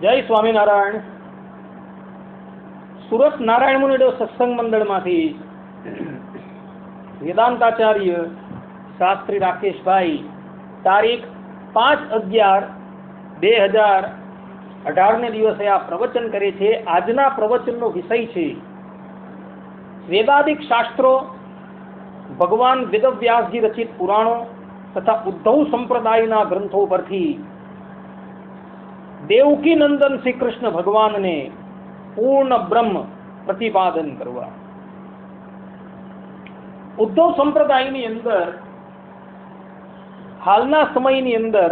જય સ્વામિનારાયણ. સુરત નારાયણ મુનિ સત્સંગ મંડળમાંથી વેદાંતાચાર્ય શાસ્ત્રી રાકેશભાઈ તારીખ 5/11/2018 ને દિવસે આ પ્રવચન કરે છે. આજના પ્રવચનનો વિષય છે વેદાદિક શાસ્ત્રો, ભગવાન વેદવ્યાસજી રચિત પુરાણો તથા ઉદ્ધવ સંપ્રદાયના ગ્રંથો પરથી દેવકી નંદન શ્રી કૃષ્ણ ભગવાનને પૂર્ણ બ્રહ્મ પ્રતિપાદન કરવા. ઉદ્ધવ સંપ્રદાયની અંદર હાલના સમયની અંદર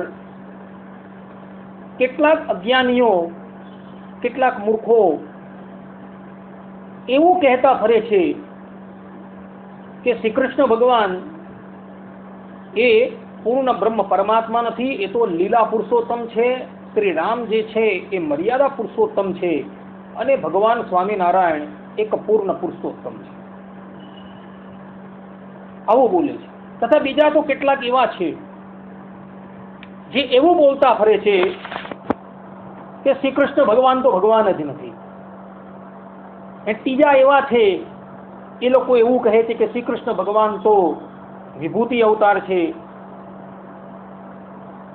કેટલાક અજ્ઞાનીઓ, કેટલાક મૂર્ખો એવું કહેતા ફરે છે કે શ્રી કૃષ્ણ ભગવાન એ પૂર્ણ બ્રહ્મ પરમાત્મા નથી, એ તો લીલા પુરુષોત્તમ છે. શ્રી રામ જે છે એ મર્યાદા પુરુષોત્તમ છે અને ભગવાન સ્વામિનારાયણ એક પૂર્ણ પુરુષોત્તમ છે, આવું બોલે છે. તથા બીજા તો કેટલાક એવા છે જે એવું બોલતા ફરે છે કે શ્રી કૃષ્ણ ભગવાન તો ભગવાન જ નથી. ત્રીજા એવા છે એ લોકો એવું કહે છે કે શ્રી કૃષ્ણ ભગવાન તો વિભૂતિ અવતાર છે.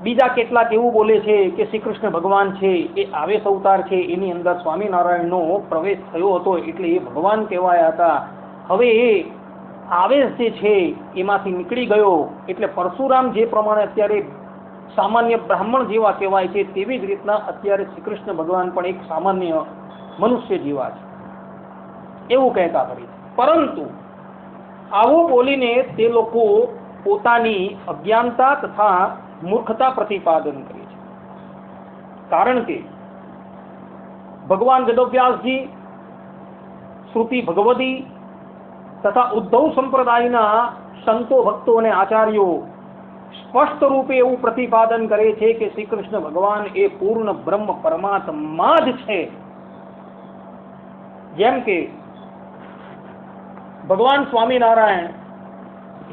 બીજા કેટલાક એવું બોલે છે કે શ્રી કૃષ્ણ ભગવાન છે એ આવેશ અવતાર છે, એની અંદર સ્વામિનારાયણનો પ્રવેશ થયો હતો એટલે એ ભગવાન કહેવાયા હતા. હવે એ આવેશ જે છે એમાંથી નીકળી ગયો એટલે પરશુરામ જે પ્રમાણે અત્યારે સામાન્ય બ્રાહ્મણ જેવા કહેવાય છે તેવી જ રીતના અત્યારે શ્રી કૃષ્ણ ભગવાન પણ એક સામાન્ય મનુષ્ય જેવા છે, એવું કહેતા ફરી. પરંતુ આવું બોલીને તે લોકો પોતાની અજ્ઞાનતા તથા મૂર્ખતા પ્રતિપાદન કરે છે. કારણ કે ભગવાન વેદવ્યાસજી, શ્રુતિ ભગવદી તથા ઉદ્ધવ સંપ્રદાયના સંતો, ભક્તો અને આચાર્યો સ્પષ્ટ રૂપે એવું પ્રતિપાદન કરે છે કે શ્રી કૃષ્ણ ભગવાન એ પૂર્ણ બ્રહ્મ પરમાત્મા જ છે. જેમ કે ભગવાન સ્વામિનારાયણ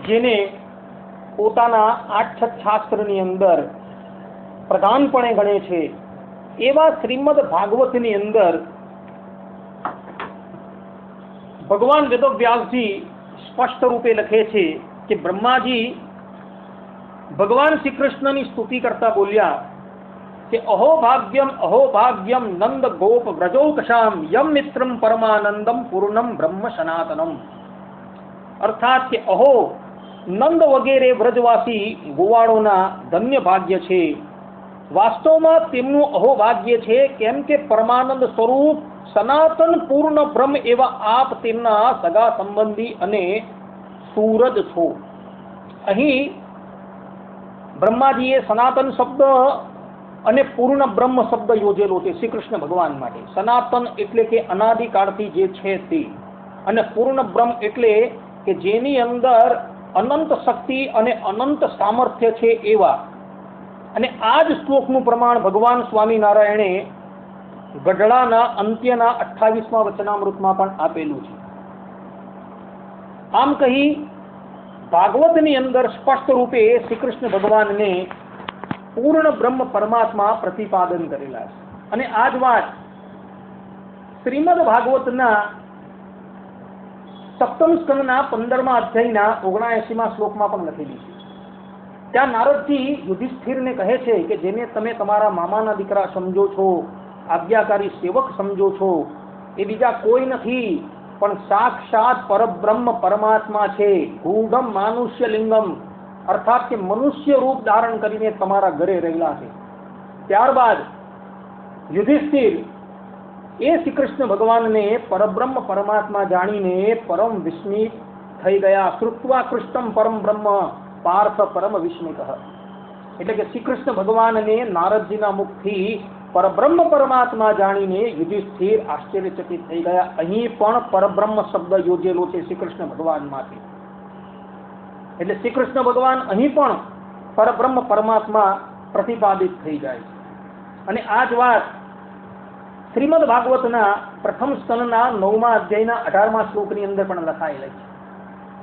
જેને પોતાના 8 શાસ્ત્રની અંદર પ્રધાનપણે ગણે છે, એવા શ્રીમદ ભાગવતની અંદર ભગવાન વેદવ્યાસજી સ્પષ્ટ રૂપે લખે છે કે બ્રહ્માજી ભગવાન શ્રી કૃષ્ણની સ્તુતિ કરતા બોલ્યા કે અહોભાગ્યમ નંદ ગોપ વ્રજોકશામ યમ મિત્રમ પરમાનંદમ પૂર્ણમ બ્રહ્મ સનાતનમ. અર્થાત કે અહો નંદ વગેરે વ્રજવાસી ગોવાળોના ધન્ય ભાગ્ય છે. વાસ્તવમાં તેમનું અહોભાગ્ય છે, કેમ કે પરમાનંદ સ્વરૂપ સનાતન પૂર્ણ બ્રહ્મ એવા આપ તેમના સગા સંબંધી અને સૂરજ છો. અહીં બ્રહ્માજીએ સનાતન શબ્દ અને પૂર્ણ બ્રહ્મ શબ્દ યોજેલો છે શ્રી કૃષ્ણ ભગવાન માટે. સનાતન એટલે કે અનાદિકાળથી જે છે તે, અને પૂર્ણ બ્રહ્મ એટલે કે જેની અંદર અનંત શક્તિ અને અનંત સામર્થ્ય છે એવા. અને આ જ શ્લોકનું પ્રમાણ ભગવાન સ્વામિનારાયણે ગઢડાના અંત્યના 28મા વચનામૃતમાં પણ આપેલું છે. આમ કહી ભાગવતની અંદર સ્પષ્ટ રૂપે શ્રી કૃષ્ણ ભગવાનને પૂર્ણ બ્રહ્મ પરમાત્મા પ્રતિપાદન કરેલા છે. અને આ જ વાત શ્રીમદ ભાગવતના 7મ સ્કંદના 15મા અધ્યાયના 79મા શ્લોકમાં પણ લખેલી છે. ત્યાં નારદજી યુધિષ્ઠિરને કહે છે કે જેને તમે તમારા મામાના દીકરા સમજો છો, આજ્ઞાકારી સેવક સમજો છો, એ બીજા કોઈ નથી પણ સાક્ષાત પરબ્રહ્મ પરમાત્મા છે. ગૂઢમ માનુષ્ય લિંગમ, અર્થાત કે મનુષ્ય રૂપ ધારણ કરીને તમારા ઘરે રહેલા છે. ત્યારબાદ યુધિષ્ઠિર એ શ્રી કૃષ્ણ ભગવાનને પરબ્રહ્મ પરમાત્મા જાણીને પરમ વિસ્મિત થઈ ગયા. શ્રુત્વા કૃષ્ણમ પરમ બ્રહ્મ પાર્થ પરમ વિસ્મિત. એટલે કે શ્રી કૃષ્ણ ભગવાનને નારદજીના મુખથી પરબ્રહ્મ પરમાત્મા જાણીને યુધિષ્ઠિર આશ્ચર્યચકિત થઈ ગયા. અહીં પણ પરબ્રહ્મ શબ્દ યોજેલો છે શ્રી કૃષ્ણ ભગવાનમાંથી. એટલે શ્રી કૃષ્ણ ભગવાન અહીં પણ પરબ્રહ્મ પરમાત્મા પ્રતિપાદિત થઈ જાય છે. અને આ જ વાત શ્રીમદ ભાગવતના પ્રથમ સ્કંદના 9મા અધ્યાયના 18મા શ્લોકની અંદર પણ લખાયેલી છે.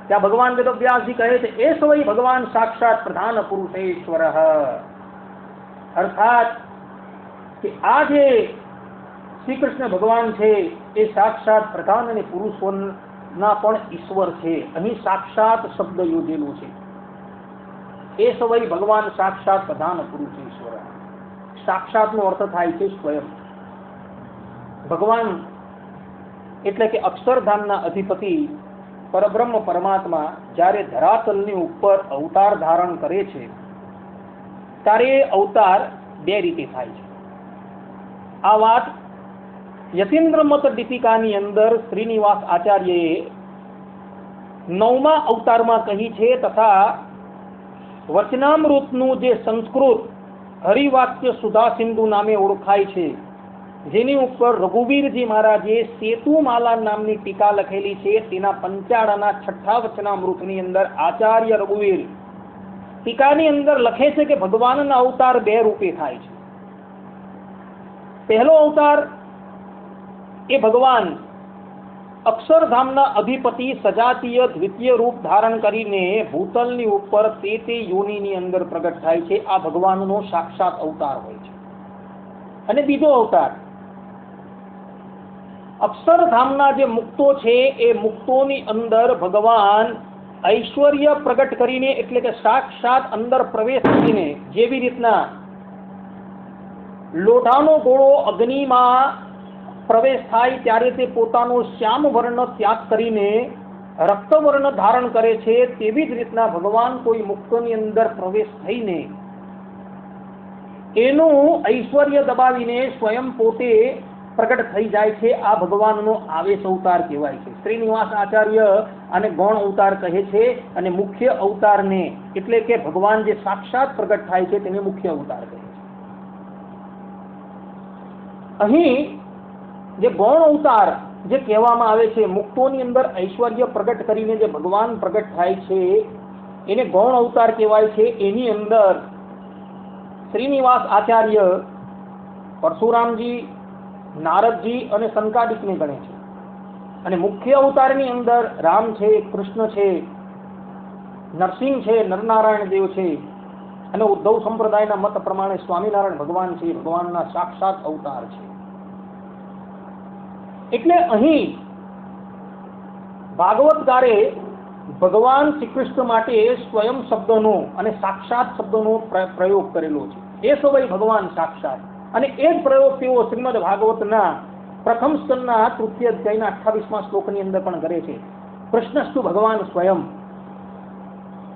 ત્યાં ભગવાન વેદવ્યાસજી કહે છે એ સવૈ ભગવાન સાક્ષાત પ્રધાન પુરુષેશ્વર. અર્થાત કે આ જે શ્રી કૃષ્ણ ભગવાન છે એ સાક્ષાત પ્રધાન અને પુરુષોના પણ ઈશ્વર છે. અહીં સાક્ષાત શબ્દ યોજેલું છે. એ સવય ભગવાન સાક્ષાત પ્રધાન પુરુષ ઈશ્વર. સાક્ષાત નો અર્થ થાય છે સ્વયં. ભગવાન એટલે કે અક્ષરધામના અધિપતિ પરબ્રહ્મ પરમાત્મા જ્યારે ધરાતલની ઉપર અવતાર ધારણ કરે છે ત્યારે એ અવતાર બે રીતે થાય છે. આ વાત યતીન્દ્ર મત દીપિકાની અંદર શ્રીનિવાસ આચાર્યએ 9મા અવતારમાં કહી છે, તથા વચનામૃતનું જે સંસ્કૃત હરિવાક્ય સુધા સિંધુ નામે ઓળખાય છે, જેની ઉપર રઘુવીરજી મહારાજે સેતુમાલા નામની ટીકા લખેલી છે, તેના 55ના 6ઠ્ઠા વચનામૃતની અંદર આચાર્ય રઘુવીર ટીકાની અંદર લખે છે કે ભગવાનના અવતાર બે રૂપે થાય છે. પહેલો અવતાર એ ભગવાન અક્ષરધામના અધિપતિ સજાતીય દ્વિતીય રૂપ ધારણ કરીને ભૂતલની ઉપર તે યોનિની અંદર પ્રગટ થાય છે. આ ભગવાનનો સાક્ષાત અવતાર હોય છે. અને બીજો અવતાર અક્ષરધામના જે મુક્તો છે એ મુક્તોની અંદર ભગવાન ઐશ્વર્ય પ્રગટ કરીને, એટલે કે સાક્ષાત અંદર પ્રવેશ કરીને, જેવી રીતના લોઢાનો ગોળો અગ્નિમાં પ્રવેશ થાય ત્યારે તે પોતાનો શ્યામ વર્ણ ત્યાગ કરીને રક્તવર્ણ ધારણ કરે છે, તેવી જ રીતના ભગવાન કોઈ મુક્તોની અંદર પ્રવેશ થઈને એનું ઐશ્વર્ય દબાવીને સ્વયં પોતે પ્રગટ થઈ જાય છે. આ ભગવાનનો આવેશ અવતાર કહેવાય છે. શ્રીનિવાસ આચાર્ય આને ગૌણ અવતાર કહે છે, અને મુખ્ય અવતારને એટલે કે ભગવાન જે સાક્ષાત પ્રગટ થાય છે તેને મુખ્ય અવતાર કહે છે. અહીં જે ગૌણ અવતાર જે કહેવામાં આવે છે, મુક્તોની અંદર ઐશ્વર્ય પ્રગટ કરીને જે ભગવાન પ્રગટ થાય છે એને ગૌણ અવતાર કહેવાય છે. એની અંદર શ્રીનિવાસ આચાર્ય પરશુરામજી, નારદજી અને સંકાદિકને ગણે છે. અને મુખ્ય અવતારની અંદર રામ છે, કૃષ્ણ છે, નરસિંહ છે, નરનારાયણ દેવ છે, અને ઉદ્ધવ સંપ્રદાયના મત પ્રમાણે સ્વામિનારાયણ ભગવાન છે, ભગવાનના સાક્ષાત અવતાર છે. એટલે અહીં ભાગવતકારે ભગવાન શ્રી કૃષ્ણ માટે સ્વયં શબ્દનો અને સાક્ષાત શબ્દનો પ્રયોગ કરેલો છે. એ સવય ભગવાન સાક્ષાત, અને એ જ પ્રયોગ તેઓ શ્રીમદ ભાગવતના પ્રથમ સ્કંદના તૃતીય અધ્યાયના 28મા શ્લોકની અંદર પણ કરે છે. કૃષ્ણસ્તુ ભગવાન સ્વયં.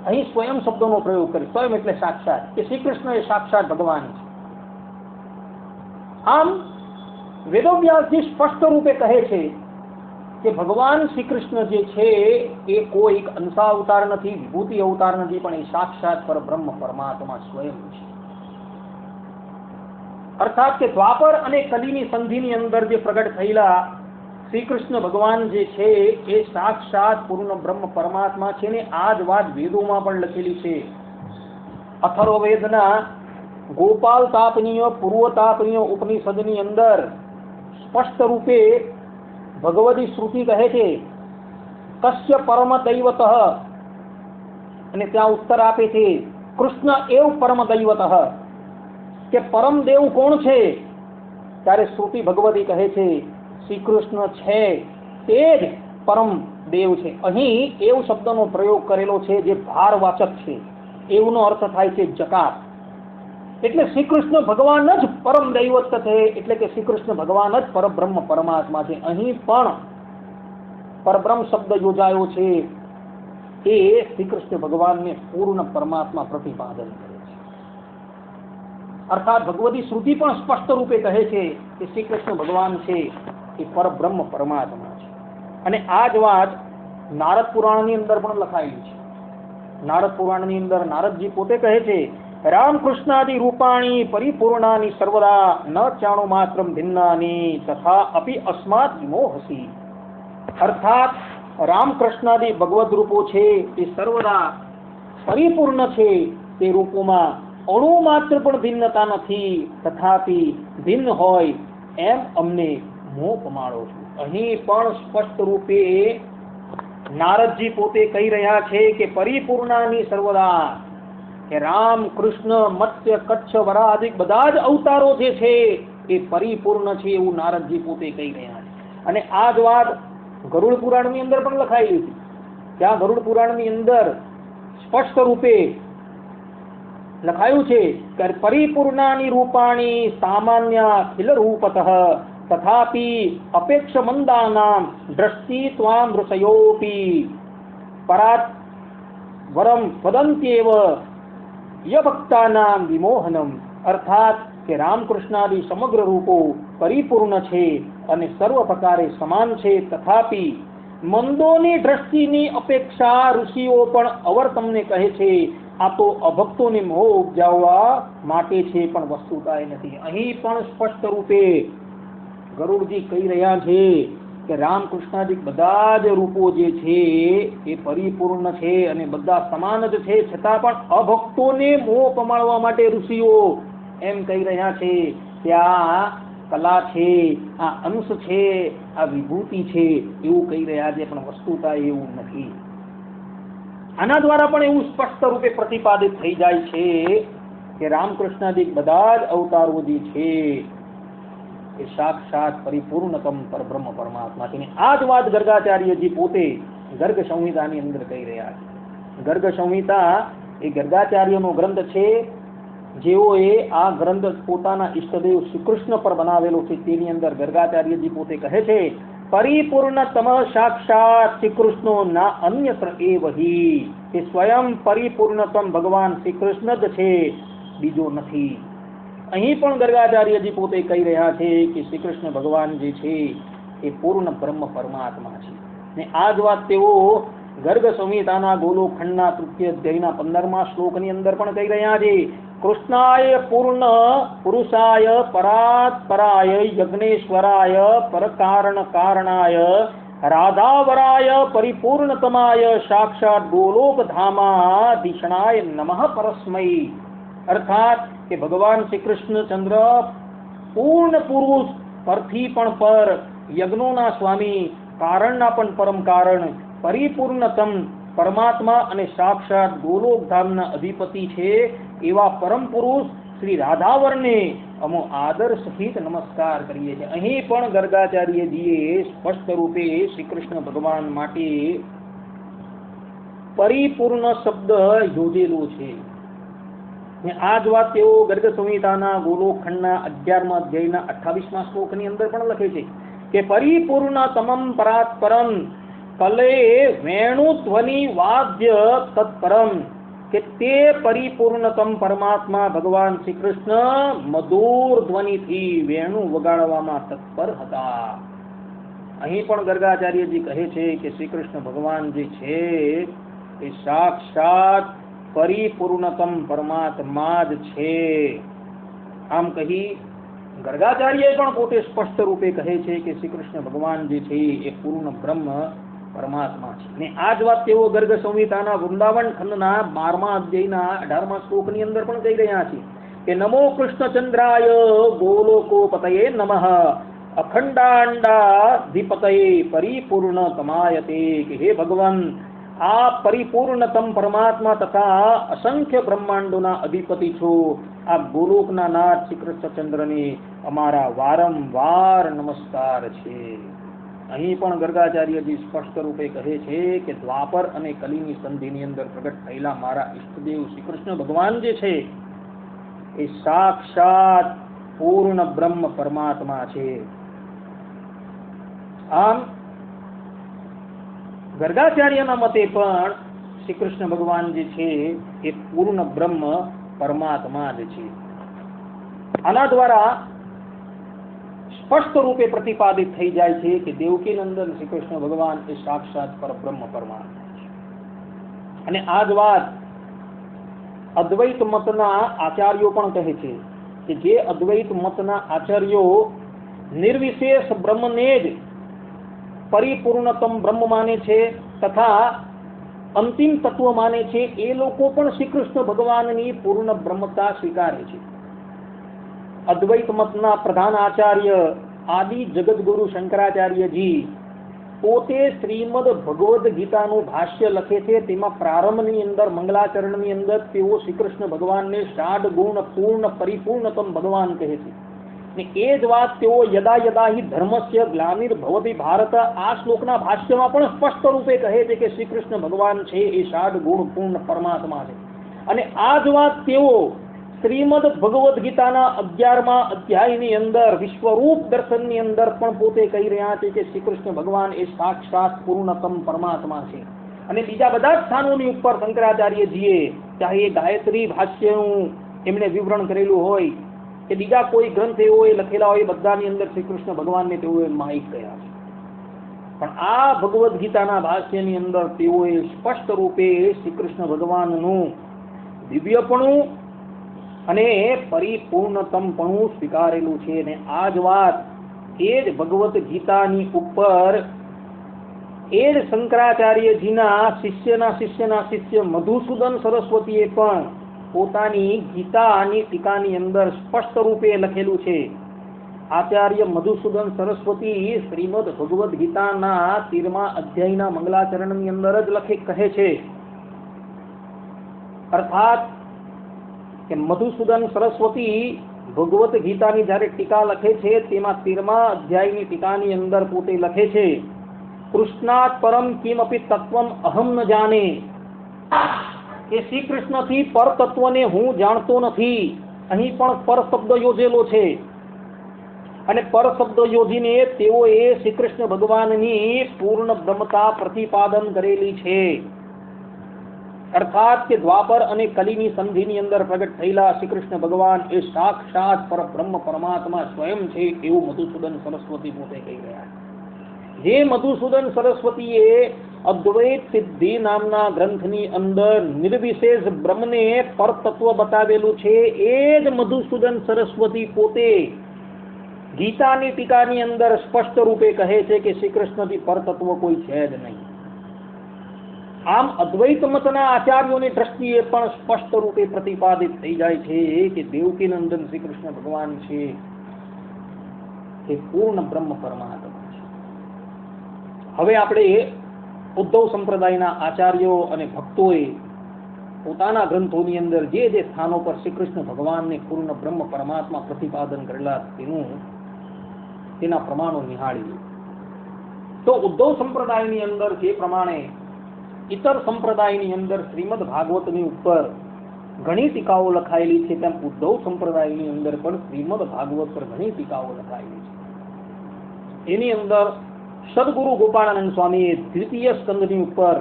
અહીં સ્વયં શબ્દનો પ્રયોગ કરે. સ્વયં એટલે સાક્ષાત, કે શ્રી કૃષ્ણ એ સાક્ષાત ભગવાન છે. આમ વેદવ્યાસજી સ્પષ્ટ રૂપે કહે છે કે ભગવાન શ્રી કૃષ્ણ જે છે એ કોઈ અંશાવતાર નથી, વિભૂતિ અવતાર નથી, પણ એ સાક્ષાત પરબ્રહ્મ પરમાત્મા સ્વયં છે. અર્થાત કે દ્વાપર અને કલીની સંધિની અંદર જે પ્રગટ થયેલા શ્રી કૃષ્ણ ભગવાન જે છે એ સાક્ષાત પૂર્ણ બ્રહ્મ પરમાત્મા છે. ને આ જ વાત વેદોમાં પણ લખેલી છે. અથર્વવેદના ગોપાલ તાપનીય પૂર્વ તાપનીય ઉપનિષદની અંદર સ્પષ્ટ રૂપે ભગવદી શ્રુતિ કહે છે કસ્ય પરમ દૈવતઃ, અને ત્યાં ઉત્તર આપે છે કૃષ્ણ એવ પરમ દૈવતઃ, કે પરમ દેવ કોણ છે? ત્યારે શ્રુતિ ભગવતી કહે છે શ્રી કૃષ્ણ છે તે જ પરમ દેવ છે. અહીં એવ શબ્દનો પ્રયોગ કરેલો છે જે ભારવાચક છે. એવનો અર્થ થાય છે જકાર. એટલે શ્રી કૃષ્ણ ભગવાન જ પરમ દૈવત છે, એટલે કે શ્રી કૃષ્ણ ભગવાન જ પરબ્રહ્મ પરમાત્મા છે. અહીં પણ પરબ્રહ્મ શબ્દ યોજાયો છે એ શ્રી કૃષ્ણ ભગવાનને પૂર્ણ પરમાત્મા પ્રતિપાદન કરે છે. અર્થાત ભગવતી શ્રુતિ પણ સ્પષ્ટ રૂપે કહે છે કે શ્રી કૃષ્ણ ભગવાન છે એ પરબ્રહ્મ પરમાત્મા છે. અને આ જ વાત નારદ પુરાણની અંદર પણ લખાયેલી છે. નારદ પુરાણની અંદર નારદજી પોતે કહે છે રામકૃષ્ણાદિ રૂપાણી પરિપૂર્ણાની સર્વદા ન ચાણો માત્રમ ભિન્નાની તથા અપી અસ્માત વિમોહસી. અર્થાત રામકૃષ્ણાદિ ભગવદ રૂપો છે એ સર્વદા પરિપૂર્ણ છે. તે રૂપોમાં અણુ માત્ર પણ ભિન્નતા નથી, તથાપી ભિન્ન હોય એમ અમને મોહ પમાડો છો. અહીં પણ સ્પષ્ટ રૂપે નારદજી પોતે કહી રહ્યા છે કે પરિપૂર્ણાની સર્વદા, કે રામ, કૃષ્ણ, મત્સ્ય, કચ્છ, વરાહ આદિ બધા જ અવતારો જે છે એ પરિપૂર્ણ છે એવું નારદજી પોતે કહી રહ્યા છે. અને આ જ વાત ગરુડ પુરાણની અંદર પણ લખાયેલી હતી. ત્યાં ગરુડ પુરાણની અંદર સ્પષ્ટ રૂપે લખાયું છે કે પરિપૂર્ણાની રૂપાણી સામાન્ય ખિલ રૂપતઃ તથાપી અપેક્ષ મંદાનામ દ્રષ્ટિ ત્વામ ઋષયોપી પરાત વરમ વદંત્યેવ યભક્તાનામ વિમોહનમ. અર્થાત કે રામકૃષ્ણાદિ સમગ્ર રૂપો પરિપૂર્ણ છે અને સર્વ પ્રકારે સમાન છે, તથાપી મંદોની દ્રષ્ટિની અપેક્ષા ઋષિઓ પણ અવર તમને કહે છે આ તો અભક્તોને મોહ ઉપજાવવા માટે છે, પણ વસ્તુતા એ નથી. અહીં પણ સ્પષ્ટ રૂપે ગરુડજી કહી રહ્યા છે કે રામકૃષ્ણાદિક બધા જ રૂપો જે છે એ પરિપૂર્ણ છે અને બધા સમાન જ છે, છતાં પણ અભક્તોને મોહ પમાડવા માટે ઋષિઓ એમ કહી રહ્યા છે કે આ કલા છે, આ અંશ છે, આ વિભૂતિ છે એવું કહી રહ્યા છે, પણ વસ્તુતા એવું નથી. આના દ્વારા પણ એવું સ્પષ્ટ રૂપે પ્રતિપાદિત થઈ જાય છે કે રામકૃષ્ણાદિક બધા જ અવતારો જે છે એ સાક્ષાત પરિપૂર્ણતમ પરબ્રહ્મ પરમાત્મા છે. આ જ વાત ગર્ગાચાર્યજી પોતે ગર્ગ સંહિતાની અંદર કહી રહ્યા છે. ગર્ગ સંહિતા એ ગર્ગાચાર્યનો ગ્રંથ છે, જેઓએ આ ગ્રંથ પોતાના ઈષ્ટદેવ શ્રી કૃષ્ણ પર બનાવેલો છે. તેની અંદર ગર્ગાચાર્યજી પોતે કહે છે પરિપૂર્ણતમ સાક્ષાત શ્રી કૃષ્ણો ના અન્યત્ર એવહી, કે સ્વયં પરિપૂર્ણતમ ભગવાન શ્રી કૃષ્ણ જ છે, બીજો નથી. અહીં પણ ગર્ગાચાર્યજી પોતે કહી રહ્યા છે કે શ્રી કૃષ્ણ ભગવાન જે છે એ પૂર્ણ બ્રહ્મ પરમાત્મા છે. ને આ જ વાત તેઓ ગર્ગ સંહિતાના ગોલોખંડના તૃતીય અધ્યાયના 15મા શ્લોકની અંદર પણ કહી રહ્યા છે કૃષ્ણાય પૂર્ણ પુરુષાય પરાત્પરાય યજ્ઞેશ્વરાય પરકારણ કારણાય રાધાવરાય પરિપૂર્ણતમાય સાક્ષાત ગોલોકધામાધીષણાય નમઃ પરસ્મૈ. અર્થાત કે ભગવાન શ્રી કૃષ્ણચંદ્ર પૂર્ણ પુરુષ, પરથી પણ પર, યજ્ઞોના સ્વામી, કારણના પણ પરમ કારણ, પરિપૂર્ણતમ પરમાત્મા અને સાક્ષાત ગોલોકધામના અધિપતિ છે એવા પરમ પુરુષ શ્રી રાધાવરને અમો આદર સહિત નમસ્કાર કરીએ છીએ. અહીં પણ ગર્ગાચાર્યજીએ સ્પષ્ટ રૂપે શ્રી કૃષ્ણ ભગવાન માટે પરિપૂર્ણ શબ્દ યોજેલો છે. આ જ વાત તેઓ ગર્ગ સંહિતાના ગોલોખંડના 11મા અધ્યાયના 28મા શ્લોકની અંદર પણ લખે છે કે પરિપૂર્ણતમમ પરાત્પરમ કલે વેણુધ્વનિ વાદ્ય તત્પરમ, કે તે પરિપૂર્ણતમ પરમાત્મા ભગવાન શ્રી કૃષ્ણ મધુર ધ્વનિથી વેણુ વગાડવામાં તત્પર હતા. અહીં પણ ગર્ગાચાર્યજી કહે છે કે શ્રી કૃષ્ણ ભગવાન જે છે એ સાક્ષાત પરિપૂર્ણતમ પરમાત્મા જ છે. આમ કહી ગર્ગાચાર્ય પણ પોતે સ્પષ્ટ રૂપે કહે છે કે શ્રી કૃષ્ણ ભગવાન જે છે એ પૂર્ણ બ્રહ્મ પરમાત્મા છે. ને આ જ વાત તેઓ ગર્ગ સંહિતાના વૃંદાવન ખંડના 12મા અધ્યાયના 18મા શ્લોકની અંદર પણ કહી રહ્યા છે કે નમો કૃષ્ણચંદ્રાય ગોલોકોપતયે નમઃ અખંડાંડાધિપતયે પરિપૂર્ણતમાયતે. કે હે ભગવાન, આ પરિપૂર્ણતમ પરમાત્મા તથા અસંખ્ય બ્રહ્માંડોના અધિપતિ છો, આ ગોલોકના નાથ શ્રી કૃષ્ણચંદ્રને અમારા વારંવાર નમસ્કાર છે. અહીં પણ ગર્ગાચાર્યજી સ્પષ્ટ રૂપે કહે છે કે દ્વાપર અને કલીની સંધિની અંદર પ્રગટ થયેલા મારા ઈષ્ટદેવ શ્રી કૃષ્ણ ભગવાન જે છે એ સાક્ષાત પૂર્ણ બ્રહ્મ પરમાત્મા છે. આમ ગર્ગાચાર્યના મતે પણ શ્રી કૃષ્ણ ભગવાન જે છે એ પૂર્ણ બ્રહ્મ પરમાત્મા જ છે. આના દ્વારા સ્પષ્ટ રૂપે પ્રતિપાદિત થઈ જાય છે કે દેવકી નંદન શ્રી કૃષ્ણ ભગવાન એ સાક્ષાત પરબ્રહ્મ પરમાત્મા છે. અને આ જ વાત અદ્વૈત મતના આચાર્યો પણ કહે છે કે જે અદ્વૈત મતના આચાર્યો નિર્વિશેષ બ્રહ્મને જ પરિપૂર્ણતમ બ્રહ્મ માને છે તથા અંતિમ તત્વ માને છે, એ લોકો પણ શ્રી કૃષ્ણ ભગવાનની પૂર્ણ બ્રહ્મતા સ્વીકારે છે. અદ્વૈત મતના પ્રધાન આચાર્ય આદિ જગતગુરુ શંકરાચાર્યજી પોતે શ્રીમદ ભગવદ ગીતાનું ભાષ્ય લખે છે. તેમાં પ્રારંભની અંદર મંગલાચરણની અંદર તેઓ શ્રી કૃષ્ણ ભગવાનને ષાડ ગુણ પૂર્ણ પરિપૂર્ણતમ ભગવાન કહે છે. ને એ જ વાત તેઓ યદા યદા હિ ધર્મસ્ય ગ્લાનિર્ભવતિ ભારત આ શ્લોકના ભાષ્યમાં પણ સ્પષ્ટ રૂપે કહે છે કે શ્રી કૃષ્ણ ભગવાન છે એ ષાડ ગુણ પૂર્ણ પરમાત્મા છે. અને આ જ વાત તેઓ શ્રીમદ ભગવદ્ ગીતાના 11મા અધ્યાયની અંદર વિશ્વરૂપ દર્શનની અંદર પણ પોતે કહી રહ્યા છે કે શ્રી કૃષ્ણ ભગવાન એ સાક્ષાત પૂર્ણતમ પરમાત્મા છે. અને બીજા બધા જ સ્થાનોની ઉપર શંકરાચાર્યજીએ ચાહે એ ગાયત્રી ભાષ્યનું એમણે વિવરણ કરેલું હોય કે બીજા કોઈ ગ્રંથ એવો એ લખેલા હોય બધાની અંદર શ્રી કૃષ્ણ ભગવાનને તેઓએ માહિક કહ્યા છે. પણ આ ભગવદ્ ગીતાના ભાષ્યની અંદર તેઓએ સ્પષ્ટ રૂપે શ્રી કૃષ્ણ ભગવાનનું દિવ્યપણું અને પરિપૂર્ણતમપણું સ્વીકારેલું છે. અને આ જ વાત એ જ ભગવદ્ ગીતાની ઉપર એ જ શંકરાચાર્યજીના શિષ્યના શિષ્ય મધુસૂદન સરસ્વતીએ પણ પોતાની ગીતાની ટીકાની અંદર સ્પષ્ટ રૂપે લખેલું છે. આચાર્ય મધુસૂદન સરસ્વતી શ્રીમદ ભગવદ્ ગીતાના 13મા અધ્યાયના મંગલાચરણની અંદર જ કહે છે, અર્થાત કે મધુસૂદન સરસ્વતી ભગવદ્ ગીતાની જ્યારે ટીકા લખે છે તેમાં 13મા અધ્યાયની ટીકાની અંદર પોતે લખે છે, કૃષ્ણાત પરમ કિમપી તત્વમ અહમ ન જાને, કે શ્રી કૃષ્ણથી પર તત્વને હું જાણતો નથી. અહીં પણ પર શબ્દ યોજેલો છે અને પર શબ્દ યોજીને તેઓએ શ્રી કૃષ્ણ ભગવાનની પૂર્ણ બ્રહ્મતા પ્રતિપાદન કરેલી છે. અર્થાત કે દ્વાપર અને કલીની સંધિની અંદર પ્રગટ થયેલા શ્રી કૃષ્ણ ભગવાન એ સાક્ષાત પરબ્રહ્મ પરમાત્મા સ્વયં છે એવું મધુસૂદન સરસ્વતી પોતે કહી રહ્યા છે. જે મધુસૂદન સરસ્વતીએ અદ્વૈત સિદ્ધિ નામના ગ્રંથની અંદર નિર્વિશેષ બ્રહ્મને પરતત્વ બતાવેલું છે એ જ મધુસૂદન સરસ્વતી પોતે ગીતાની ટીકાની અંદર સ્પષ્ટ રૂપે કહે છે કે શ્રી કૃષ્ણથી પરતત્વ કોઈ છે જ નહીં. આમ અદ્વૈત મતના આચાર્યોની દ્રષ્ટિએ પણ સ્પષ્ટ રૂપે પ્રતિપાદિત થઈ જાય છે કે દેવકી નંદન શ્રી કૃષ્ણ ભગવાન છે એ પૂર્ણ બ્રહ્મ પરમાત્મા છે. હવે આપણે ઉદ્ધવ સંપ્રદાયના આચાર્યો અને ભક્તોએ પોતાના ગ્રંથોની અંદર જે જે સ્થાનો પર શ્રી કૃષ્ણ ભગવાનને પૂર્ણ બ્રહ્મ પરમાત્મા પ્રતિપાદન કરેલા તેના પ્રમાણો નિહાળીએ તો ઉદ્ધવ સંપ્રદાયની અંદર જે પ્રમાણે ઇતર સંપ્રદાયની અંદર શ્રીમદ ભાગવતની ઉપર ઘણી ટીકાઓ લખાયેલી છે તેમ ઉદ્ધવ સંપ્રદાયની અંદર પણ શ્રીમદ ભાગવત પર ઘણી ટીકાઓ લખાયેલી છે. એની અંદર સદગુરુ ગોપાળાનંદ સ્વામીએ દ્વિતીય સ્કંદની ઉપર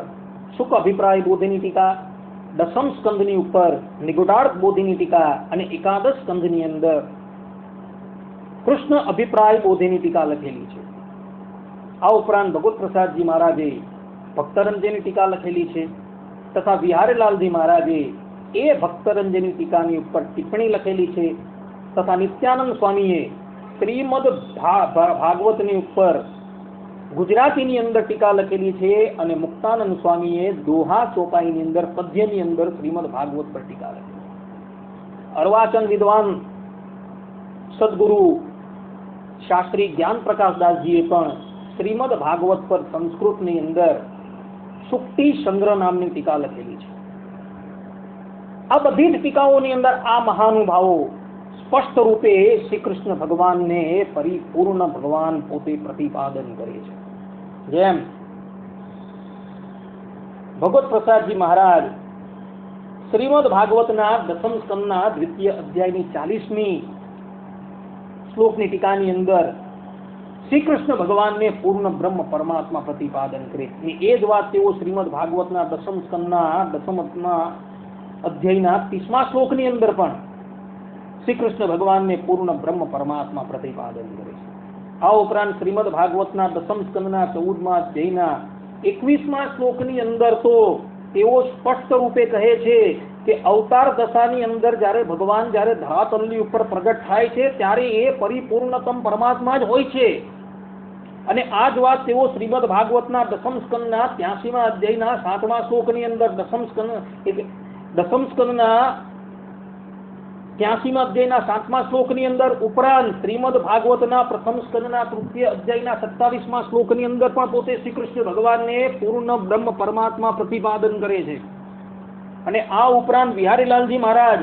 સુખ અભિપ્રાય બોધિની ટીકા, દસમ સ્કંદની ઉપર નિગૂઢાર્થ બોધિની ટીકા અને એકાદશ સ્કંદની અંદર કૃષ્ણ અભિપ્રાય બોધિની ટીકા લખેલી છે. આ ઉપરાંત ભગવત પ્રસાદજી મહારાજે ભક્તરંજની ટીકા લખેલી છે તથા વિહારીલાલજી મહારાજે એ ભક્તરંજની ટીકાની ઉપર ટિપ્પણી લખેલી છે તથા નિત્યાનંદ સ્વામીએ શ્રીમદ ભાગવતની ઉપર ગુજરાતીની અંદર ટીકા લખેલી છે અને મુક્તાનંદ સ્વામીએ દોહા ચોપાઈની અંદર પદ્યની અંદર શ્રીમદ ભાગવત પર ટીકા લખી. અર્વાચન વિદ્વાન સદગુરુ શાસ્ત્રી જ્ઞાન પ્રકાશદાસજીએ પણ શ્રીમદ ભાગવત પર સંસ્કૃતની અંદર સુક્તિ સંગ્રહ નામની ટીકા લખેલી છે. આ બધી જ ટીકાઓની અંદર આ મહાનુભાવો સ્પષ્ટ રૂપે શ્રી કૃષ્ણ ભગવાનને પરિપૂર્ણ ભગવાન પોતે પ્રતિપાદન કરે છે. જેમ ભગવત પ્રસાદજી મહારાજ શ્રીમદ ભાગવતના દસમ સ્કંદના દ્વિતીય અધ્યાયની 40મી શ્લોકની ટીકાની અંદર શ્રી કૃષ્ણ ભગવાનને પૂર્ણ બ્રહ્મ પરમાત્મા પ્રતિપાદન કરે. એ જ વાત તેઓ શ્રીમદ ભાગવતના દસમ સ્કંદના દસમના અધ્યાયના 30મા શ્લોકની અંદર પણ શ્રી કૃષ્ણ ભગવાનને પૂર્ણ બ્રહ્મ પરમાત્મા પ્રતિપાદન કરે છે. આ ઉપરાંત શ્રીમદ ભાગવતના દસમ સ્કંદના 14મા અધ્યાયના 21મા શ્લોકની અંદર તો તેઓ સ્પષ્ટ રૂપે કહે છે કે અવતાર દશાની અંદર જ્યારે ભગવાન જ્યારે ધરાતલની ઉપર પ્રગટ થાય છે ત્યારે એ પરિપૂર્ણતમ પરમાત્મા જ હોય છે. અને આ જ વાત તેઓ શ્રીમદ ભાગવતના દસમ સ્કંદના 83મા અધ્યાયના 7મા શ્લોકની અંદર દસમ સ્કંદના 83મા અધ્યાયના 7મા શ્લોકની અંદર ઉપરાંત શ્રીમદ ભાગવતના પ્રથમ સ્કંદના તૃતીય અધ્યાયના 27મા શ્લોકની અંદર પણ પોતે શ્રી કૃષ્ણ ભગવાનને પૂર્ણ બ્રહ્મ પરમાત્મા પ્રતિપાદન કરે છે. અને આ ઉપરાંત વિહારીલાલજી મહારાજ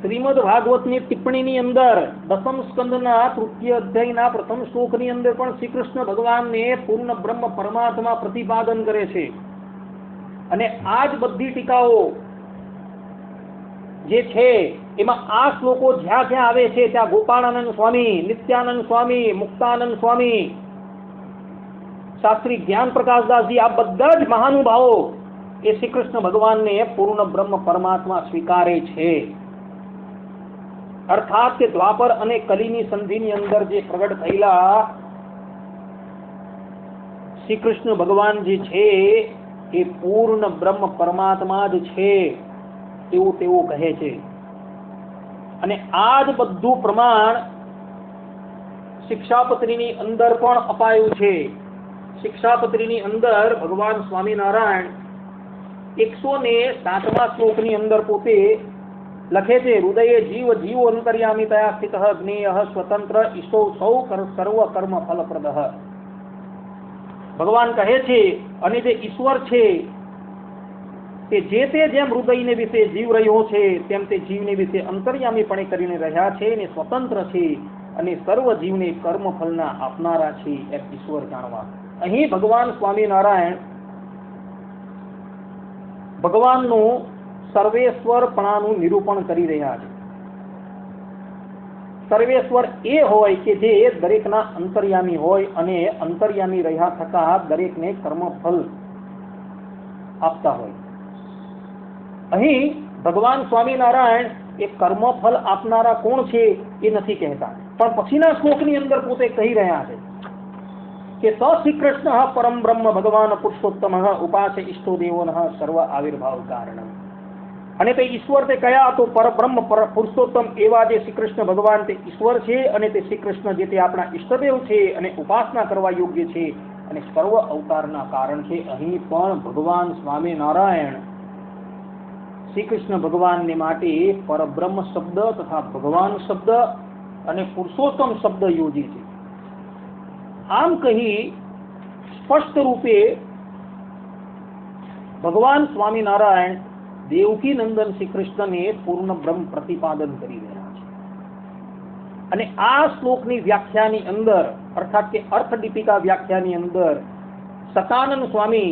શ્રીમદ ભાગવતની ટિપ્પણીની અંદર દસમ સ્કંદના તૃતીય અધ્યાયના પ્રથમ શ્લોકની અંદર પણ શ્રી કૃષ્ણ ભગવાનને પૂર્ણ બ્રહ્મ પરમાત્મા પ્રતિપાદન કરે છે. અને આ જ બધી ટીકાઓ જે છે એમાં આ શ્લોકો જ્યાં જ્યાં આવે છે ત્યાં ગોપાળાનંદ સ્વામી, નિત્યાનંદ સ્વામી, મુક્તાનંદ સ્વામી, શાસ્ત્રી જ્ઞાન પ્રકાશદાસજી, આ બધા જ મહાનુભાવો એ શ્રી કૃષ્ણ ભગવાનને પૂર્ણ બ્રહ્મ પરમાત્મા સ્વીકારે છે. અર્થાત કે દ્વાપર અને કલીની સંધિની અંદર જે પ્રગટ થયેલા શ્રી કૃષ્ણ ભગવાન જે છે એ પૂર્ણ બ્રહ્મ પરમાત્મા જ છે એવું તેઓ કહે છે. અને આ જ બધું પ્રમાણ શિક્ષાપત્રીની અંદર પણ અપાયું છે. શિક્ષાપત્રીની અંદર ભગવાન સ્વામિનારાયણ 107મા શ્લોકની અંદર પોતે લખે છે, હૃદયે જીવ જીવો અંતર્યામી તયા સ્થિતઃ જ્ઞેયઃ સ્વતંત્ર ઈશો સૌ સર્વ કર્મ ફલપ્રદ. ભગવાન કહે છે અને જે ઈશ્વર છે તે જે તે જેમ હૃદયને વિશે જીવ રહ્યો છે તેમ તે જીવને વિશે અંતર્યામીપણે કરીને રહ્યા છે અને સ્વતંત્ર છે અને સર્વ જીવને કર્મ ફલના આપનારા છે એમ ઈશ્વર જાણવા. અહીં ભગવાન સ્વામિનારાયણ ભગવાનનું સર્વેશ્વરપણાનું નિરૂપણ કરી રહ્યા છે. સર્વેશ્વર એ હોય કે જે દરેકના અંતર્યામી હોય અને અંતર્યામી રહ્યા થતા દરેકને કર્મફલ આપતા હોય. અહીં ભગવાન સ્વામિનારાયણ એ કર્મફલ આપનારા કોણ છે એ નથી કહેતા, પણ પછીના શ્લોકની અંદર પોતે કહી રહ્યા છે કે સ શ્રી કૃષ્ણ પરમ બ્રહ્મ ભગવાન પુરુષોત્તમ ઉપાસે ઇષ્ટો દેવો સર્વ આવિર્ભાવ કારણમ. અને તે ઈશ્વર તે કયા તો પરબ્રહ્મ પુરુષોત્તમ એવા જે શ્રી કૃષ્ણ ભગવાન તે ઈશ્વર છે અને તે શ્રી કૃષ્ણ જે તે આપણા ઈષ્ટદેવ છે અને ઉપાસના કરવા યોગ્ય છે અને સર્વ અવતારના કારણ છે. અહીં પણ ભગવાન સ્વામિનારાયણ શ્રી કૃષ્ણ ભગવાનને માટે પરબ્રહ્મ શબ્દ તથા ભગવાન શબ્દ અને પુરુષોત્તમ શબ્દ યોજી છે. આમ કહી સ્પષ્ટ રૂપે ભગવાન સ્વામિનારાયણ દેવકી નંદન શ્રી કૃષ્ણને પૂર્ણ બ્રહ્મ પ્રતિપાદન કરી રહ્યા છે. અને આ શ્લોકની વ્યાખ્યાની અંદર અર્થાત કે અર્થદીપિકા વ્યાખ્યાની અંદર સતાનંદ સ્વામી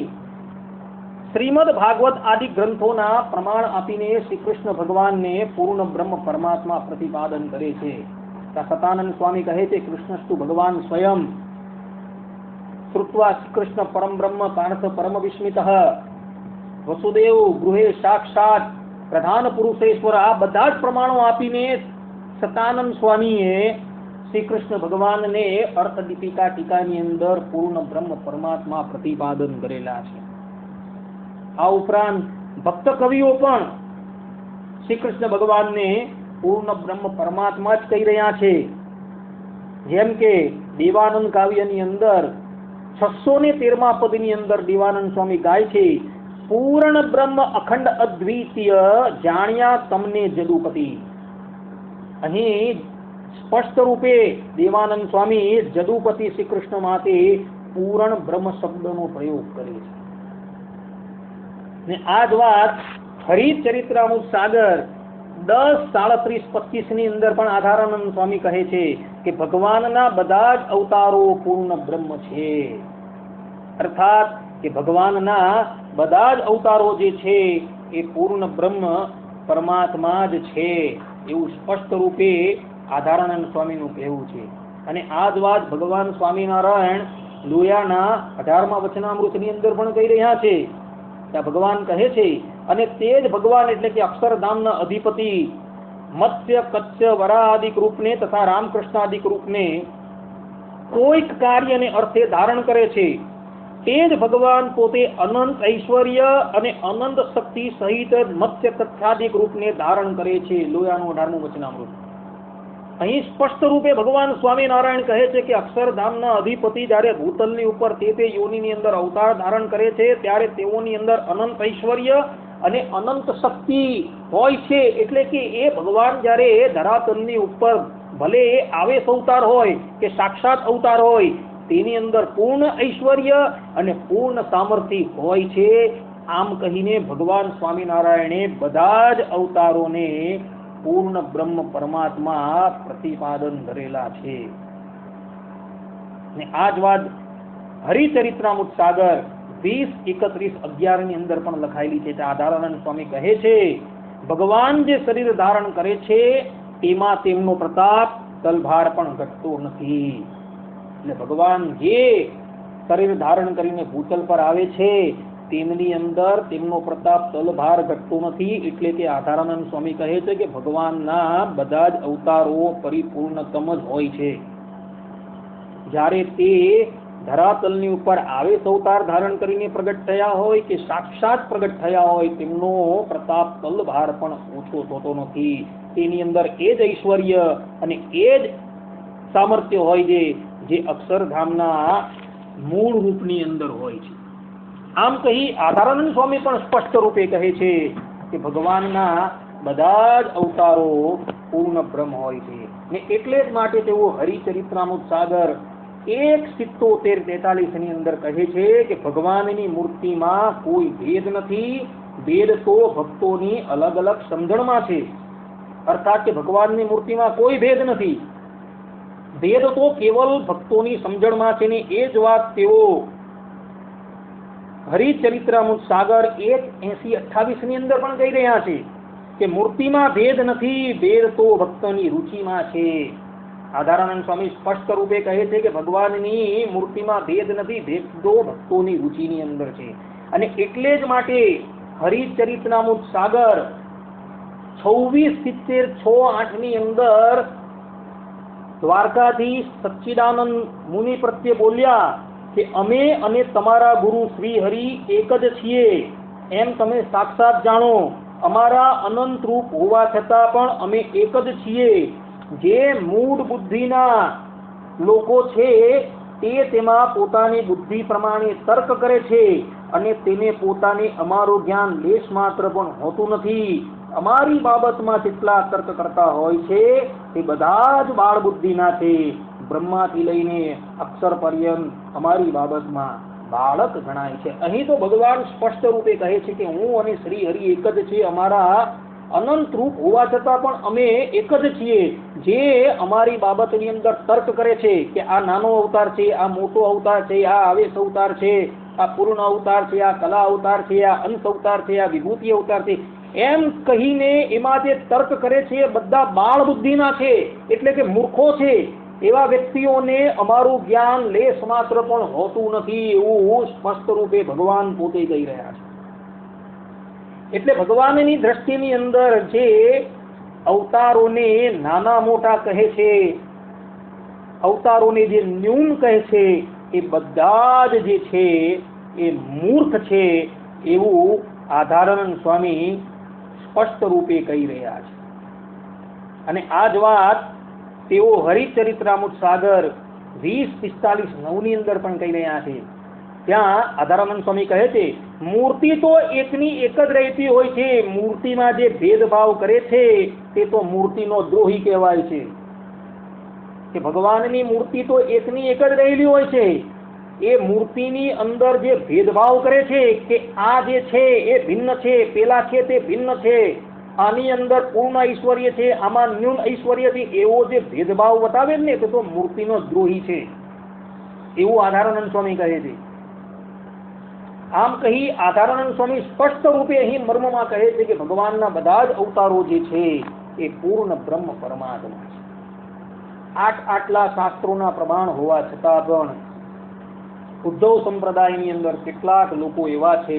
શ્રીમદ ભાગવત આદિ ગ્રંથોના પ્રમાણ આપીને શ્રી કૃષ્ણ ભગવાનને પૂર્ણ બ્રહ્મ પરમાત્મા પ્રતિપાદન કરે છે. સતાનંદ સ્વામી કહે છે, કૃષ્ણસ્તુ ભગવાન સ્વયં શ્રુત્વા શ્રી કૃષ્ણ પરમ બ્રહ્મ પાર્થ પરમ વિસ્મિતઃ વસુદેવ ગૃહે સાક્ષાત પ્રધાન પુરુષેશ્વર. આ બધા જ પ્રમાણો આપીને સતાનંદ સ્વામીએ શ્રી કૃષ્ણ ભગવાનને અર્થદીપિકા ટીકાની અંદર પૂર્ણ બ્રહ્મ પરમાત્મા પ્રતિપાદન કરેલા છે. આ ઉપરાંત ભક્ત કવિઓ પણ શ્રી કૃષ્ણ ભગવાનને પૂર્ણ બ્રહ્મ પરમાત્મા જ કહી રહ્યા છે. જેમ કે દેવાનંદ કાવ્યની અંદર 613મા પદની અંદર દેવાનંદ સ્વામી ગાય છે, પૂર્ણ બ્રહ્મ અખંડ અદ્વિતીય જાણ્યા તમને જદુપતિ. અહીં સ્પષ્ટ રૂપે દેવાનંદ સ્વામી જદુપતિ શ્રી કૃષ્ણ માટે પૂર્ણ બ્રહ્મ શબ્દનો પ્રયોગ કરે છે. ને આ જ વાત હરિચરિત્રામૃત સાગર 10:37-25 ની અંદર પણ આધારાનંદ સ્વામી કહે છે કે ભગવાનના બધા જ અવતારો પૂર્ણ બ્રહ્મ છે. અર્થાત કે ભગવાનના બધા જ અવતારો જે છે એ પૂર્ણ બ્રહ્મ પરમાત્મા જ છે એવું સ્પષ્ટ રૂપે આધારાનંદ સ્વામીનું કહેવું છે. અને આ જ વાત ભગવાન સ્વામિનારાયણ લોયાના 18મા વચનામૃતની અંદર પણ કહી રહ્યા છે. ત્યાં ભગવાન કહે છે, અને તે જ ભગવાન એટલે કે અક્ષરધામના અધિપતિ મત્સ્ય કચ્છ વરાહાદિક રૂપને તથા રામકૃષ્ણાદિક રૂપને કોઈક કાર્યને અર્થે ધારણ કરે છે. તે જ ભગવાન પોતે અનંત ઐશ્વર્ય અને અનંત શક્તિ સહિત મત્સ્ય કચ્છાદિક રૂપને ધારણ કરે છે. લોયાનું 18મું વચનામૃત. અહીં સ્પષ્ટ રૂપે ભગવાન સ્વામિનારાયણ કહે છે કે અક્ષરધામના અધિપતિ જ્યારે ભૂતલની ઉપર તે યોનિની અંદર અવતાર ધારણ કરે છે ત્યારે તેઓની અંદર અનંત ઐશ્વર્ય અને અનંત શક્તિ હોય છે. એટલે કે એ ભગવાન જ્યારે ધરાતલની ઉપર ભલે એ આવેશ અવતાર હોય કે સાક્ષાત અવતાર હોય તેની અંદર પૂર્ણ ઐશ્વર્ય અને પૂર્ણ સામર્થ્ય હોય છે. આમ કહીને ભગવાન સ્વામિનારાયણે બધા જ અવતારોને પૂર્ણ બ્રહ્મ પરમાત્મા પ્રતિપાદન ધરેલા છે. ને આ જ વાત હરિચરિત્રામૃત સાગર 20:31-11 ની અંદર પણ લખાયેલી છે. આધારાનંદ સ્વામી કહે છે, ભગવાન જે શરીર ધારણ કરે છે તેમાં તેમનો પ્રતાપ તલભાર પણ ઘટતો નથી. એટલે ભગવાન જે શરીર ધારણ કરીને ભૂતલ પર આવે છે તેમની અંદર તેમનો પ્રતાપ તલભાર ઘટતો નથી. એટલે તે આધારાનંદ સ્વામી કહે છે કે ભગવાનના બધા જ અવતારો પરિપૂર્ણતમ જ હોય છે. જ્યારે તે ધરાતલની ઉપર આવેશ અવતાર ધારણ કરીને પ્રગટ થયા હોય કે સાક્ષાત પ્રગટ થયા હોય તેમનો પ્રતાપ તલભાર પણ ઓછો થતો નથી. તેની અંદર એ જ ઐશ્વર્ય અને એ જ સામર્થ્ય હોય છે જે અક્ષરધામના મૂળ રૂપની અંદર હોય છે. આમ કહી આધારાનંદ સ્વામી પણ સ્પષ્ટ રૂપે કહે છે કે ભગવાનના બધા જ અવતારો પૂર્ણ બ્રહ્મ હોય છે. ને એટલે જ માટે તેઓ હરિચરિત્રામૃત સાગર 1:77-43 ની અંદર કહે છે કે ભગવાનની મૂર્તિમાં કોઈ ભેદ નથી. ભેદ તો ભક્તોની અલગ અલગ સમજણમાં છે. અર્થાત કે ભગવાનની મૂર્તિમાં કોઈ ભેદ નથી. ભેદ તો કેવલ ભક્તોની સમજણમાં છે. ને એ જ વાત તેઓ હરિચરિત્રામૃત સાગર 1:80-28 ની અંદર પણ કહી રહ્યા છે કે મૂર્તિમાં ભેદ નથી. ભેદ તો ભક્તોની રુચિમાં છે. આધારાનંદ સ્વામી સ્પષ્ટ રૂપે કહે છે કે ભગવાનની મૂર્તિમાં ભેદ નથી. ભેદ તો ભક્તોની રુચિની અંદર છે. અને એટલે જ માટે હરિચરિત્રામૃત સાગર 26:70-6-8 ની અંદર દ્વારકાધીશ સચ્ચિદાનંદ મુનિ પ્રત્યે બોલ્યા કે અમે અને તમારા ગુરુ શ્રી હરિ એક જ છીએ એમ તમે સાક્ષાત જાણો. અમારા અનંત રૂપ હોવા છતાં પણ અમે એક જ છીએ. જે મૂળ બુદ્ધિના લોકો છે તે તેમાં પોતાની બુદ્ધિ પ્રમાણે તર્ક કરે છે અને તેને પોતાને અમારું જ્ઞાન લેશ માત્ર પણ હોતું નથી. અમારી બાબતમાં જેટલા તર્ક કરતા હોય છે તે બધા જ બાળ બુદ્ધિના છે. બ્રહ્માથી લઈને અક્ષર પર્યંત અમારી બાબતમાં બાળક ગણાય છે. અહીં તો ભગવાન સ્પષ્ટ રૂપે કહે છે કે હું અને શ્રી હરિ એક જ છે. અમારા અનંત રૂપ હોવા છતાં પણ અમે એક જ છીએ. જે અમારી બાબતની અંદર તર્ક કરે છે કે આ નાનો અવતાર છે, આ મોટો અવતાર છે, આ આવેશ અવતાર છે, આ પૂર્ણ અવતાર છે, આ કલા અવતાર છે, આ અંત અવતાર છે, આ વિભૂતિ અવતાર છે, એમ કહીને એમાં જે તર્ક કરે છે બધા બાળ બુદ્ધિના છે. એટલે કે મૂર્ખો છે. એવા વ્યક્તિઓને અમારું જ્ઞાન લેશ માત્ર પણ હોતું નથી એવું સ્પષ્ટ રૂપે ભગવાન પોતે કહી રહ્યા છે. એટલે ભગવાનની દ્રષ્ટિની અંદર જે અવતારોને નાના મોટા કહે છે, અવતારોને જે ન્યૂન કહે છે, એ બધા જ જે છે એ મૂર્ખ છે એવું આધારાનંદ સ્વામી સ્પષ્ટ રૂપે કહી રહ્યા છે. અને આ જ વાત તેઓ હરિચરિત્રામૃત સાગર 20:45-9 ની અંદર પણ કહી રહ્યા છે. ત્યાં આધારાનંદ સ્વામી કહે છે મૂર્તિ તો એકની એક જ રહેતી હોય છે. મૂર્તિમાં જે ભેદભાવ કરે છે તે તો મૂર્તિનો દ્રોહી કહેવાય છે. કે ભગવાનની મૂર્તિ તો એકની એક જ રહેલી હોય છે. એ મૂર્તિની અંદર જે ભેદભાવ કરે છે કે આ જે છે એ ભિન્ન છે, પેલા છે તે ભિન્ન છે, આની અંદર પૂર્ણ ઐશ્વર્ય છે, આમાં ન્યૂન ઐશ્વર્ય છે, એવો જે ભેદભાવ બતાવે ને તે તો મૂર્તિનો દ્રોહી છે એવું આધારાનંદ સ્વામી કહે છે. આમ કહી આધારાનંદ સ્વામી સ્પષ્ટ રૂપે અહીં મર્મમાં કહે છે કે ભગવાનના બધા જ અવતારો જે છે એ પૂર્ણ બ્રહ્મ પરમાત્મા છે. આટલા શાસ્ત્રોના પ્રમાણ હોવા છતાં પણ ઉદ્ધવ સંપ્રદાયની અંદર કેટલાક લોકો એવા છે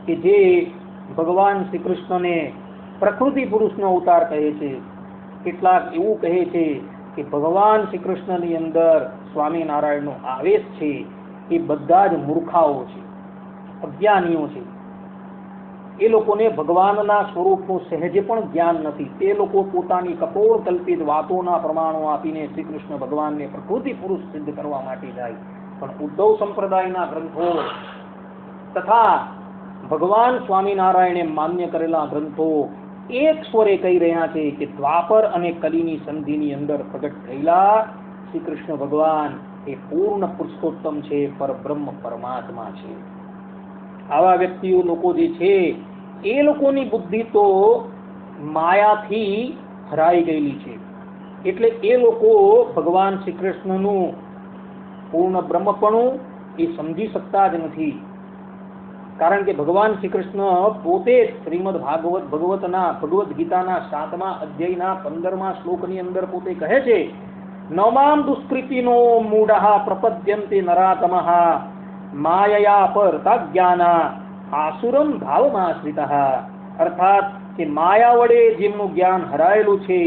કે જે ભગવાન શ્રી કૃષ્ણને પ્રકૃતિ પુરુષનો અવતાર કહે છે. કેટલાક એવું કહે છે કે ભગવાન શ્રી કૃષ્ણની અંદર સ્વામિનારાયણનો આવેશ છે. એ બધા જ મૂર્ખાઓ છે, અજ્ઞાનીઓ છે. એ લોકોને ભગવાનના સ્વરૂપનું સહેજે પણ જ્ઞાન નથી. તે લોકો પોતાની કપોળ કલ્પિત વાતોના પ્રમાણો આપીને શ્રી કૃષ્ણ ભગવાનને પ્રકૃતિ પુરુષ સિદ્ધ કરવા માટે જાય. પણ ઉદ્ધવ સંપ્રદાયના ગ્રંથો તથા ભગવાન સ્વામિનારાયણે માન્ય કરેલા ગ્રંથો એક સ્વરે કહી રહ્યા છે કે દ્વાપર અને કલીની સંધિની અંદર પ્રગટ થયેલા શ્રી કૃષ્ણ ભગવાન એ પૂર્ણ પુરુષોત્તમ છે, પરબ્રહ્મ પરમાત્મા છે. આવા વ્યક્તિઓ લોકો જે છે એ લોકોની બુદ્ધિ તો માયાથી હરાઈ ગયેલી છે. એટલે એ લોકો ભગવાન શ્રી કૃષ્ણનું પૂર્ણ બ્રહ્મપણું એ સમજી શકતા જ નથી. કારણ કે ભગવાન શ્રી કૃષ્ણ પોતે શ્રીમદ ભગવદ ગીતાના 7મા અધ્યાયના 15મા શ્લોકની અંદર પોતે કહે છે, નમામ દુષ્કૃતિનો મૂઢઃ પ્રપદ્યન્તે નરાતમઃ માયયા પરતાજ્ઞાના આસુરમ ભાવમાશ્રિતઃ. અર્થાત કે માયા વડે જેમનું જ્ઞાન હરાયેલું છે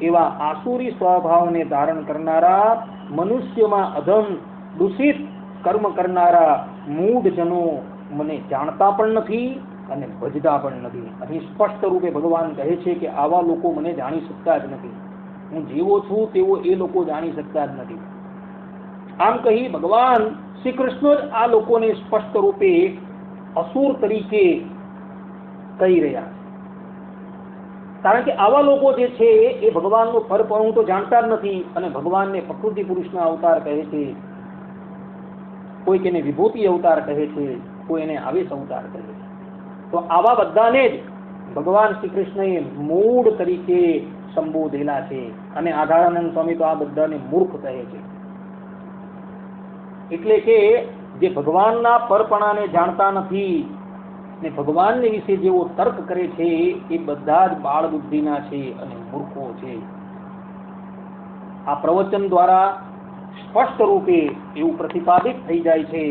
એવા આસુરી સ્વભાવને ધારણ કરનારા મનુષ્યમાં અધમ દૂષિત કર્મ કરનારા મૂઢજનો મને જાણતા પણ નથી અને ભજતા પણ નથી. અહીં સ્પષ્ટ રૂપે ભગવાન કહે છે કે આવા લોકો મને જાણી શકતા જ નથી. હું જેવો છું તેવો એ લોકો જાણી શકતા જ નથી. આમ કહી ભગવાન શ્રી કૃષ્ણ જ આ લોકોને સ્પષ્ટ રૂપે અસુર તરીકે કહી રહ્યા છે. કારણ કે આવા લોકો જે છે એ ભગવાનનું પરપણું તો જાણતા જ નથી અને ભગવાનને પ્રકૃતિ પુરુષના અવતાર કહે છે, કોઈક એને વિભૂતિ અવતાર કહે છે, કોઈ એને આવેશ અવતાર કહે છે. તો આવા બધાને જ ભગવાન શ્રી કૃષ્ણએ મૂળ તરીકે સંબોધેલા છે અને આધારાનંદ સ્વામી તો આ બધાને મૂર્ખ કહે છે. એટલે કે જે ભગવાનના પરપણાને જાણતા નથી ને ભગવાનને વિશે જેવો તર્ક કરે છે એ બધા જ બાળ બુદ્ધિના છે અને મૂર્ખો છે. આ પ્રવચન દ્વારા સ્પષ્ટ રૂપે એવું પ્રતિપાદિત થઈ જાય છે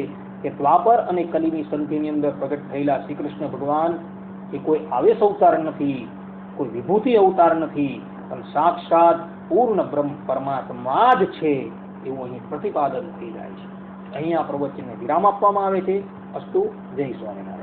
કે દ્વાપર અને કલીની સંધિની અંદર પ્રગટ થયેલા શ્રી કૃષ્ણ ભગવાન એ કોઈ આવેશ અવતાર નથી, કોઈ વિભૂતિ અવતાર નથી, પણ સાક્ષાત પૂર્ણ બ્રહ્મ પરમાત્મા જ છે એવું અહીં પ્રતિપાદન થઈ જાય છે. અહીં આ પ્રવચનને વિરામ આપવામાં આવે છે. અસ્તુ. જય સ્વામિનારાયણ.